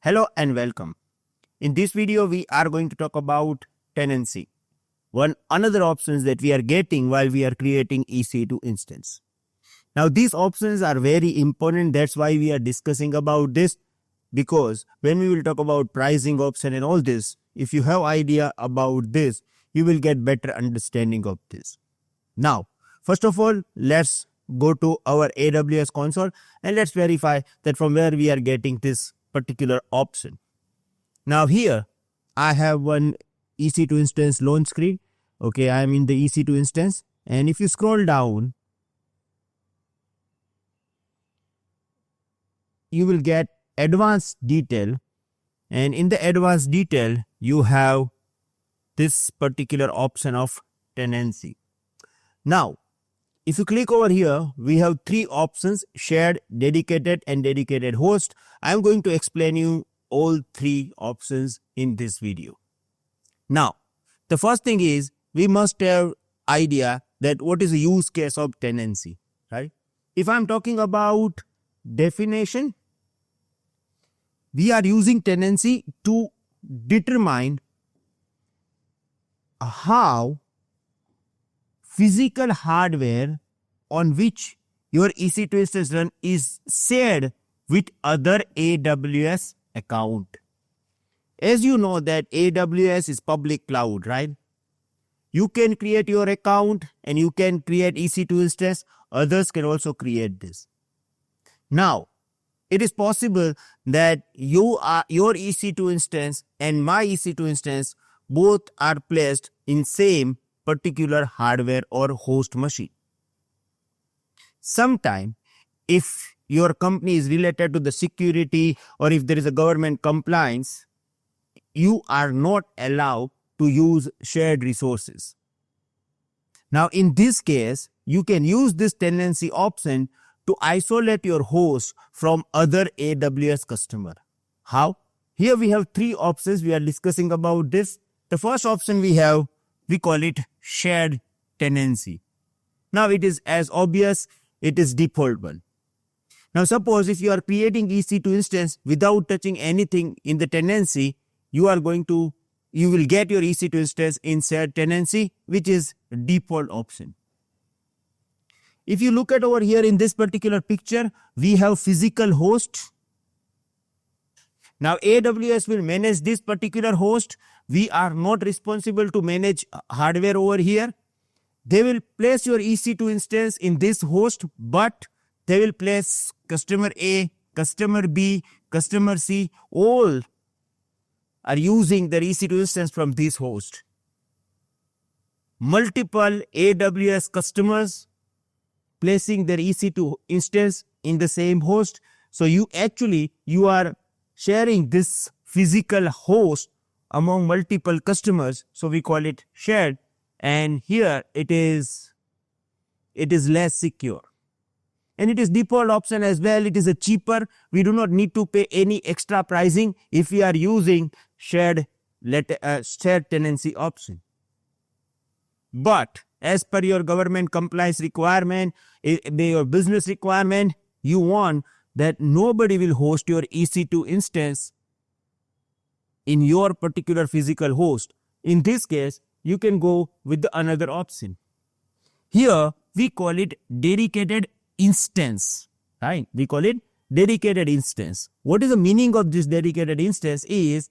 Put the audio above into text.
Hello and welcome. In this video, we are going to talk about tenancy, another options that we are getting while we are creating EC2 instance. Now, these options are very important. That's why we are discussing about this, because when we will talk about pricing option and all this, if you have idea about this, you will get better understanding of this. Now, first of all, let's go to our AWS console and let's verify that from where we are getting this particular option. Now here I have one EC2 instance launch screen. Okay, I am in the EC2 instance, and if you scroll down, you will get advanced detail, and in the advanced detail you have this particular option of tenancy. Now if you click over here, we have three options: shared, dedicated and dedicated host. I am going to explain you all three options in this video. Now, the first thing is we must have idea that what is the use case of tenancy, right? If I'm talking about definition, we are using tenancy to determine how physical hardware on which your EC2 instance run is shared with other AWS account. As you know that AWS is public cloud, right? You can create your account and you can create EC2 instance. Others can also create this. Now, it is possible that your EC2 instance and my EC2 instance both are placed in same particular hardware or host machine. Sometime, if your company is related to the security or if there is a government compliance, you are not allowed to use shared resources. Now, in this case, you can use this tenancy option to isolate your host from other AWS customer. How? Here we have three options. We are discussing about this. The first option we call it shared tenancy. Now it is as obvious, it is default one. Now suppose if you are creating EC2 instance without touching anything in the tenancy, you will get your EC2 instance in shared tenancy, which is default option. If you look at over here in this particular picture, we have physical host. Now AWS will manage this particular host. We are not responsible to manage hardware over here. They will place your EC2 instance in this host, but they will place customer A, customer B, customer C, all are using their EC2 instance from this host. Multiple AWS customers placing their EC2 instance in the same host. So you are sharing this physical host among multiple customers, so we call it shared, and here it is less secure, and it is default option as well. It is a cheaper. We do not need to pay any extra pricing if we are using shared tenancy option. But as per your government compliance requirement, your business requirement, you want that nobody will host your EC2 instance in your particular physical host. In this case, you can go with another option. Here, we call it dedicated instance, right? We call it dedicated instance. What is the meaning of this dedicated instance is